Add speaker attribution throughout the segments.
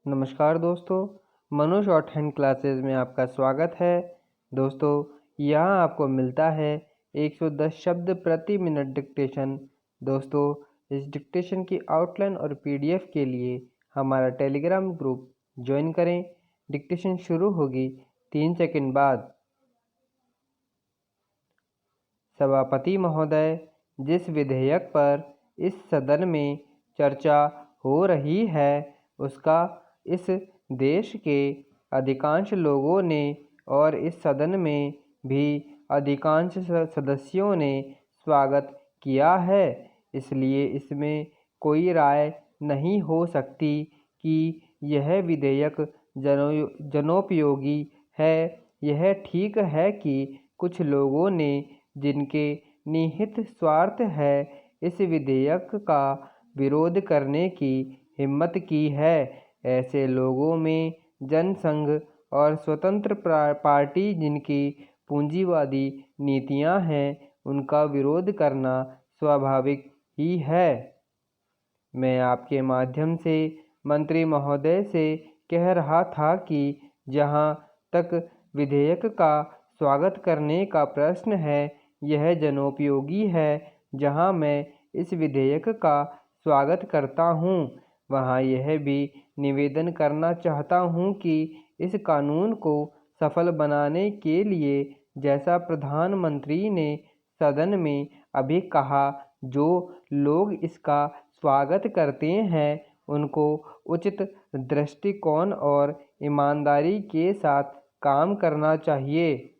Speaker 1: नमस्कार दोस्तों, Manu short hand classes में आपका स्वागत है। दोस्तों, यहाँ आपको मिलता है 110 शब्द प्रति मिनट डिक्टेशन। दोस्तों, इस डिक्टेशन की आउटलाइन और पीडीएफ के लिए हमारा टेलीग्राम ग्रुप ज्वाइन करें। डिक्टेशन शुरू होगी 3 सेकंड बाद। सभापति महोदय, जिस विधेयक पर इस सदन में चर्चा हो रही है उसका इस देश के अधिकांश लोगों ने और इस सदन में भी अधिकांश सदस्यों ने स्वागत किया है। इसलिए इसमें कोई राय नहीं हो सकती कि यह विधेयक जनोपयोगी है। यह ठीक है कि कुछ लोगों ने, जिनके निहित स्वार्थ है, इस विधेयक का विरोध करने की हिम्मत की है। ऐसे लोगों में जनसंघ और स्वतंत्र पार्टी, जिनकी पूंजीवादी नीतियां हैं, उनका विरोध करना स्वाभाविक ही है। मैं आपके माध्यम से मंत्री महोदय से कह रहा था कि जहां तक विधेयक का स्वागत करने का प्रश्न है, यह जनोपयोगी है। जहां मैं इस विधेयक का स्वागत करता हूं, वहां यह भी निवेदन करना चाहता हूं कि इस कानून को सफल बनाने के लिए, जैसा प्रधानमंत्री ने सदन में अभी कहा, जो लोग इसका स्वागत करते हैं उनको उचित दृष्टिकोण और ईमानदारी के साथ काम करना चाहिए।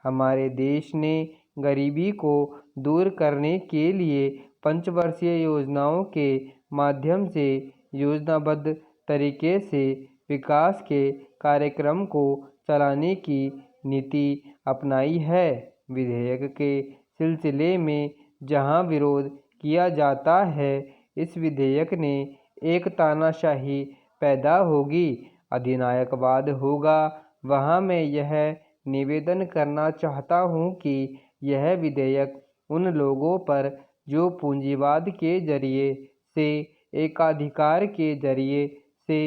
Speaker 1: हमारे देश ने गरीबी को दूर करने के लिए पंचवर्षीय योजनाओं के माध्यम से योजनाबद्ध तरीके से विकास के कार्यक्रम को चलाने की नीति अपनाई है। विधेयक के सिलसिले में जहां विरोध किया जाता है, इस विधेयक ने एक तानाशाही पैदा होगी, अधिनायकवाद होगा। वहां मैं यह निवेदन करना चाहता हूं कि यह विधेयक उन लोगों पर जो पूंजीवाद के जरिए से, एकाधिकार के जरिए से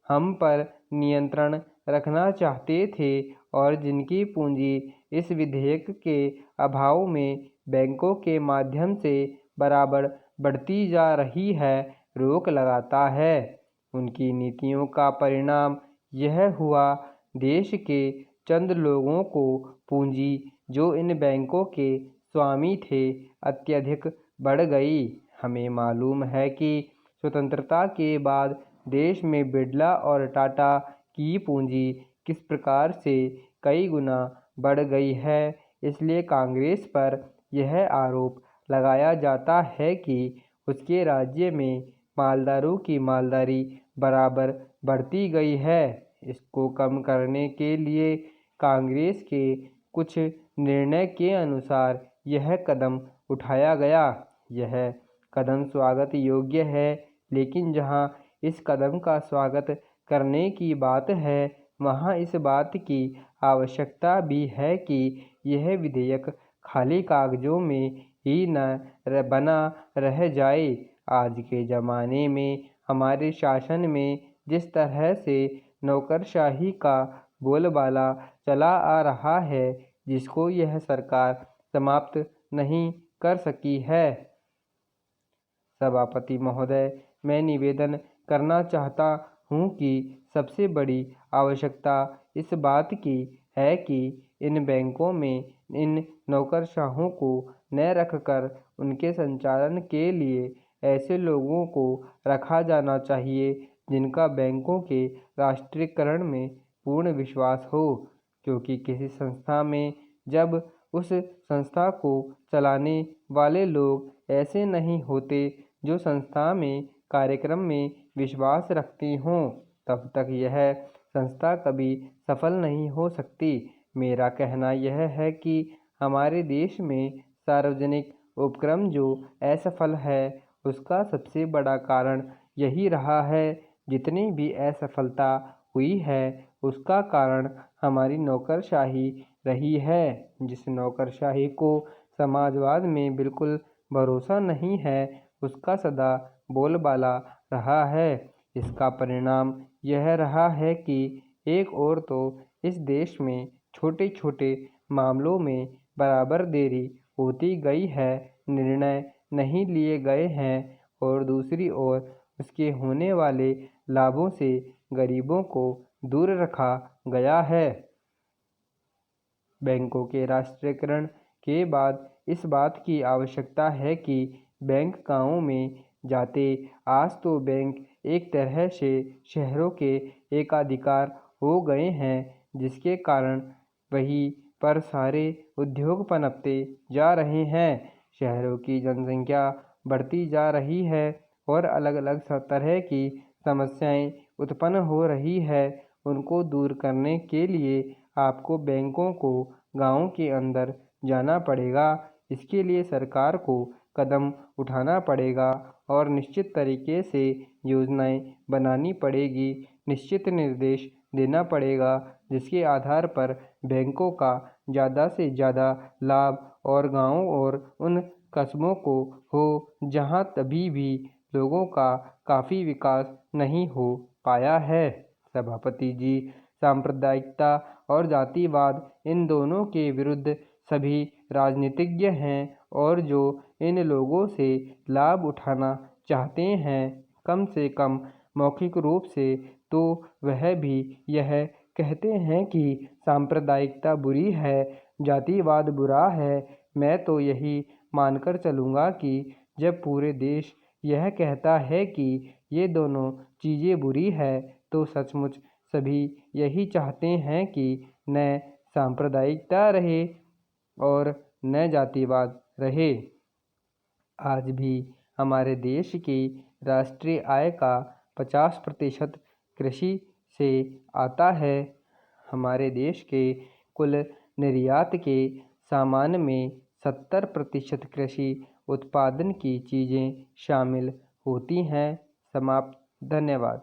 Speaker 1: हम पर नियंत्रण रखना चाहते थे और जिनकी पूंजी इस विधेयक के अभाव में बैंकों के माध्यम से बराबर बढ़ती जा रही है, रोक लगाता है। उनकी नीतियों का परिणाम यह हुआ, देश के चंद लोगों को पूंजी, जो इन बैंकों के स्वामी थे, अत्यधिक बढ़ गई। हमें मालूम है कि स्वतंत्रता के बाद देश में बिड़ला और टाटा की पूंजी किस प्रकार से कई गुना बढ़ गई है। इसलिए कांग्रेस पर यह आरोप लगाया जाता है कि उसके राज्य में मालदारों की मालदारी बराबर बढ़ती गई है। इसको कम करने के लिए कांग्रेस के कुछ निर्णय के अनुसार यह कदम उठाया गया। यह कदम स्वागत योग्य है, लेकिन जहां इस कदम का स्वागत करने की बात है, वहां इस बात की आवश्यकता भी है कि यह विधेयक खाली कागजों में ही न बना रह जाए। आज के ज़माने में हमारे शासन में जिस तरह से नौकरशाही का बोलबाला चला आ रहा है, जिसको यह सरकार समाप्त नहीं कर सकी है। सभापति महोदय, मैं निवेदन करना चाहता हूं कि सबसे बड़ी आवश्यकता इस बात की है कि इन बैंकों में इन नौकरशाहों को न रखकर उनके संचालन के लिए ऐसे लोगों को रखा जाना चाहिए जिनका बैंकों के राष्ट्रीयकरण में पूर्ण विश्वास हो। क्योंकि किसी संस्था में जब उस संस्था को चलाने वाले लोग ऐसे नहीं होते जो संस्था में कार्यक्रम में विश्वास रखती हों, तब तक यह संस्था कभी सफल नहीं हो सकती। मेरा कहना यह है कि हमारे देश में सार्वजनिक उपक्रम जो असफल है, उसका सबसे बड़ा कारण यही रहा है। जितनी भी असफलता हुई है, उसका कारण हमारी नौकरशाही रही है। जिस नौकरशाही को समाजवाद में बिल्कुल भरोसा नहीं है, उसका सदा बोलबाला रहा है। इसका परिणाम यह रहा है कि एक ओर तो इस देश में छोटे छोटे मामलों में बराबर देरी होती गई है, निर्णय नहीं लिए गए हैं, और दूसरी ओर उसके होने वाले लाभों से गरीबों को दूर रखा गया है। बैंकों के राष्ट्रीयकरण के बाद इस बात की आवश्यकता है कि बैंक गाँवों में जाते। आज तो बैंक एक तरह से शहरों के एकाधिकार हो गए हैं, जिसके कारण वहीं पर सारे उद्योग पनपते जा रहे हैं। शहरों की जनसंख्या बढ़ती जा रही है और अलग अलग तरह की समस्याएं उत्पन्न हो रही है। उनको दूर करने के लिए आपको बैंकों को गाँव के अंदर जाना पड़ेगा। इसके लिए सरकार को कदम उठाना पड़ेगा और निश्चित तरीके से योजनाएं बनानी पड़ेगी, निश्चित निर्देश देना पड़ेगा, जिसके आधार पर बैंकों का ज़्यादा से ज़्यादा लाभ और गाँवों और उन कस्बों को हो जहाँ अभी भी लोगों का काफ़ी विकास नहीं हो पाया है। सभापति जी, सांप्रदायिकता और जातिवाद इन दोनों के विरुद्ध सभी राजनीतिज्ञ हैं, और जो इन लोगों से लाभ उठाना चाहते हैं, कम से कम मौखिक रूप से तो वह भी यह कहते हैं कि सांप्रदायिकता बुरी है, जातिवाद बुरा है। मैं तो यही मानकर चलूँगा कि जब पूरे देश यह कहता है कि ये दोनों चीज़ें बुरी है, तो सचमुच सभी यही चाहते हैं कि न सांप्रदायिकता रहे और न जातिवाद रहे। आज भी हमारे देश की राष्ट्रीय आय का 50% कृषि से आता है। हमारे देश के कुल निर्यात के सामान में 70% कृषि उत्पादन की चीज़ें शामिल होती हैं। समाप्त। धन्यवाद।